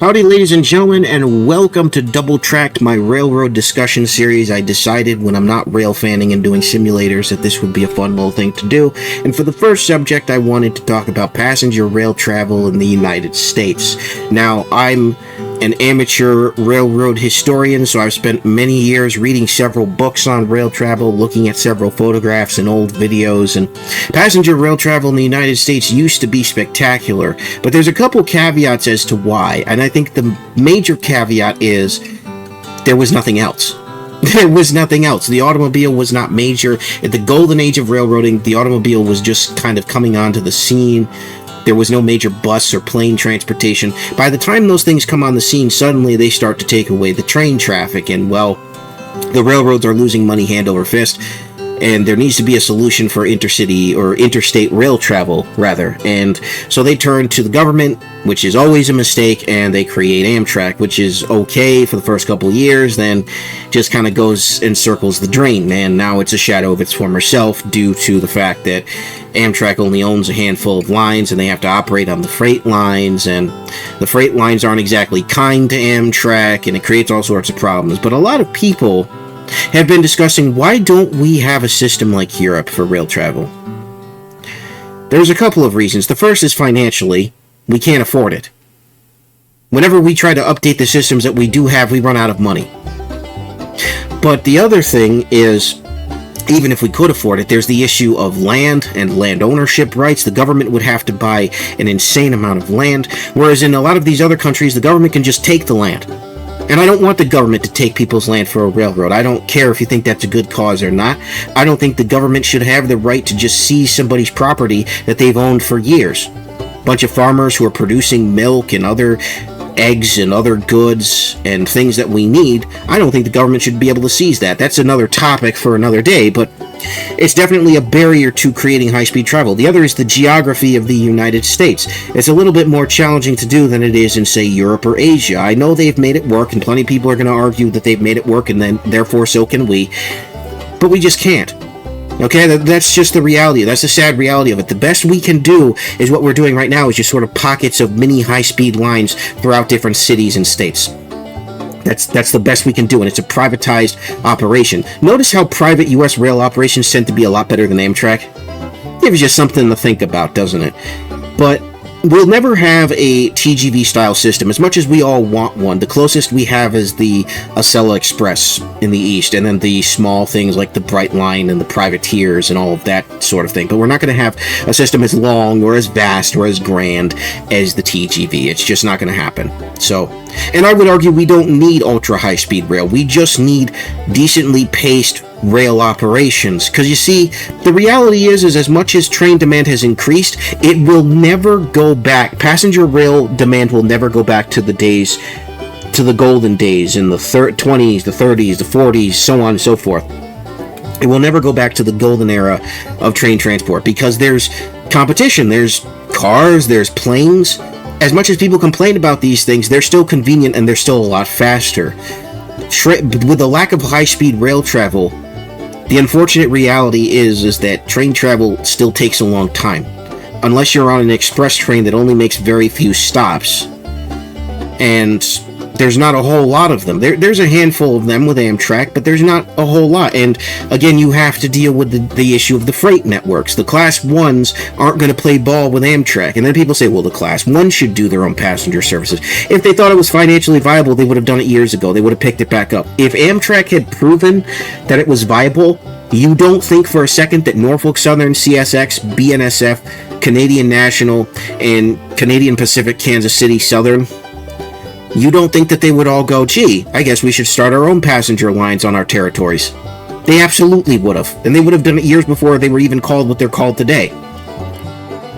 Howdy, ladies and gentlemen, and welcome to Double Tracked, my railroad discussion series. I decided when I'm not rail fanning and doing simulators that this would be a fun little thing to do. And for the first subject, I wanted to talk about passenger rail travel in the United States. Now, I'm an amateur railroad historian, so I've spent many years reading several books on rail travel, looking at several photographs and old videos, and passenger rail travel in the United States used to be spectacular, but there's a couple caveats as to why, and I think the major caveat is there was nothing else. There was nothing else. The automobile was not major. At the golden age of railroading, the automobile was just kind of coming onto the scene. There was no major bus or plane transportation. By the time those things come on the scene, suddenly they start to take away the train traffic, and, well, the railroads are losing money hand over fist, and there needs to be a solution for intercity or interstate rail travel, rather. And so they turn to the government, which is always a mistake, and they create Amtrak, which is okay for the first couple of years, then just kind of goes and circles the drain, and now it's a shadow of its former self due to the fact that Amtrak only owns a handful of lines, and they have to operate on the freight lines, and the freight lines aren't exactly kind to Amtrak, and it creates all sorts of problems. But a lot of people have been discussing, why don't we have a system like Europe for rail travel? There's a couple of reasons. The first is financially. We can't afford it. Whenever we try to update the systems that we do have, we run out of money. But the other thing is, even if we could afford it, there's the issue of land and land ownership rights. The government would have to buy an insane amount of land, whereas in a lot of these other countries, the government can just take the land. And I don't want the government to take people's land for a railroad. I don't care if you think that's a good cause or not. I don't think the government should have the right to just seize somebody's property that they've owned for years. A bunch of farmers who are producing milk and other eggs and other goods and things that we need, I don't think the government should be able to seize that. That's another topic for another day, but it's definitely a barrier to creating high-speed travel. The other is the geography of the United States. It's a little bit more challenging to do than it is in, say, Europe or Asia. I know they've made it work, and plenty of people are going to argue that they've made it work, and then therefore so can we. But we just can't. Okay, that's just the reality. That's the sad reality of it. The best we can do is what we're doing right now, is just sort of pockets of mini high-speed lines throughout different cities and states. That's the best we can do, and it's a privatized operation. Notice how private U.S. rail operations tend to be a lot better than Amtrak? It was just something to think about, doesn't it? But we'll never have a TGV-style system, as much as we all want one. The closest we have is the Acela Express in the east, and then the small things like the Bright Line and the privateers and all of that sort of thing. But we're not going to have a system as long or as vast or as grand as the TGV. It's just not going to happen. So, and I would argue we don't need ultra-high-speed rail. We just need decently paced rail operations, because you see, the reality is as much as train demand has increased, it will never go back. Passenger rail demand will never go back to the days, to the golden days in the 20s, the 30s, the 40s, so on and so forth. It will never go back to the golden era of train transport, because there's competition, there's cars, there's planes. As much as people complain about these things, they're still convenient and they're still a lot faster. With the lack of high-speed rail travel, the unfortunate reality is that train travel still takes a long time, unless you're on an express train that only makes very few stops, and there's not a whole lot of them. There's a handful of them with Amtrak, but there's not a whole lot, and again, you have to deal with the issue of the freight networks. The Class 1s aren't going to play ball with Amtrak, and then people say, well, the Class 1s should do their own passenger services. If they thought it was financially viable, they would have done it years ago. They would have picked it back up. If Amtrak had proven that it was viable, you don't think for a second that Norfolk Southern, CSX, BNSF, Canadian National, and Canadian Pacific Kansas City Southern, you don't think that they would all go, gee, I guess we should start our own passenger lines on our territories? They absolutely would have. And they would have done it years before they were even called what they're called today.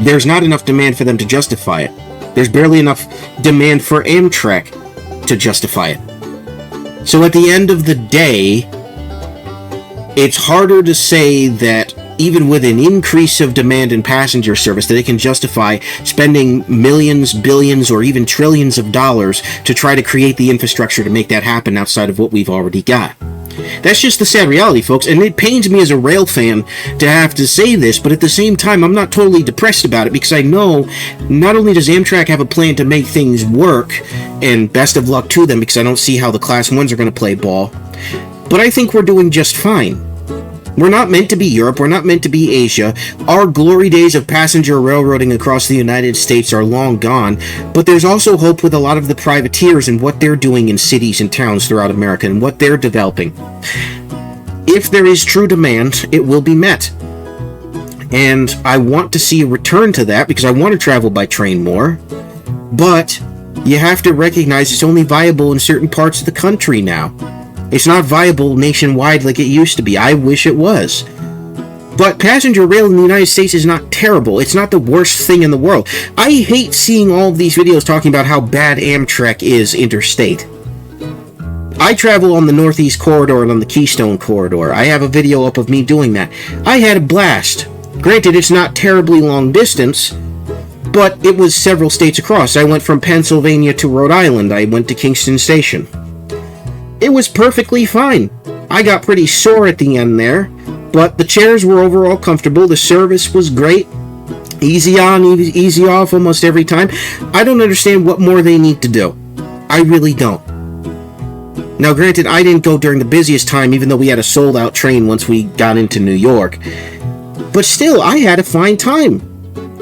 There's not enough demand for them to justify it. There's barely enough demand for Amtrak to justify it. So at the end of the day, it's harder to say that even with an increase of demand in passenger service, that it can justify spending millions, billions, or even trillions of dollars to try to create the infrastructure to make that happen outside of what we've already got. That's just the sad reality, folks, and it pains me as a rail fan to have to say this, but at the same time, I'm not totally depressed about it, because I know not only does Amtrak have a plan to make things work, and best of luck to them, because I don't see how the Class 1s are going to play ball, but I think we're doing just fine. We're not meant to be Europe, we're not meant to be Asia. Our glory days of passenger railroading across the United States are long gone, but there's also hope with a lot of the privateers and what they're doing in cities and towns throughout America and what they're developing. If there is true demand, it will be met. And I want to see a return to that because I want to travel by train more, but you have to recognize it's only viable in certain parts of the country now. It's not viable nationwide like it used to be. I wish it was. But passenger rail in the United States is not terrible. It's not the worst thing in the world. I hate seeing all of these videos talking about how bad Amtrak is interstate. I travel on the Northeast Corridor and on the Keystone Corridor. I have a video up of me doing that. I had a blast. Granted, it's not terribly long distance, but it was several states across. I went from Pennsylvania to Rhode Island. I went to Kingston Station. It was perfectly fine. I got pretty sore at the end there, but the chairs were overall comfortable. The service was great. Easy on, easy off almost every time. I don't understand what more they need to do. I really don't. Now, granted, I didn't go during the busiest time, even though we had a sold-out train once we got into New York. But still, I had a fine time.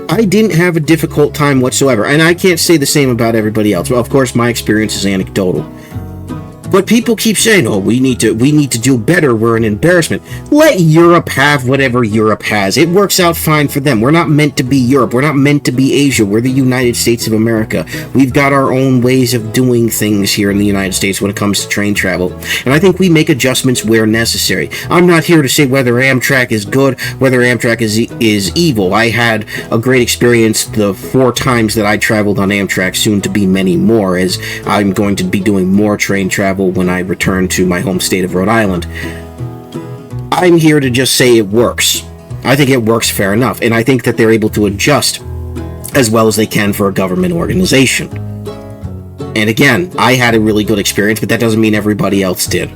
I didn't have a difficult time whatsoever, and I can't say the same about everybody else. Well, of course, my experience is anecdotal. But people keep saying, oh, we need to do better, we're an embarrassment. Let Europe have whatever Europe has. It works out fine for them. We're not meant to be Europe. We're not meant to be Asia. We're the United States of America. We've got our own ways of doing things here in the United States when it comes to train travel. And I think we make adjustments where necessary. I'm not here to say whether Amtrak is good, whether Amtrak is evil. I had a great experience the 4 times that I traveled on Amtrak, soon to be many more, as I'm going to be doing more train travel when I return to my home state of Rhode Island. I'm here to just say it works. I think it works fair enough, and I think that they're able to adjust as well as they can for a government organization. And again, I had a really good experience, but that doesn't mean everybody else did.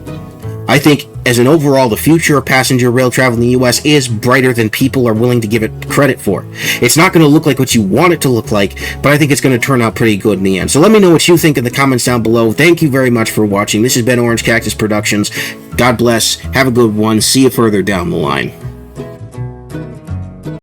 I think, as an overall, the future of passenger rail travel in the U.S. is brighter than people are willing to give it credit for. It's not going to look like what you want it to look like, but I think it's going to turn out pretty good in the end. So let me know what you think in the comments down below. Thank you very much for watching. This has been Orange Cactus Productions. God bless. Have a good one. See you further down the line.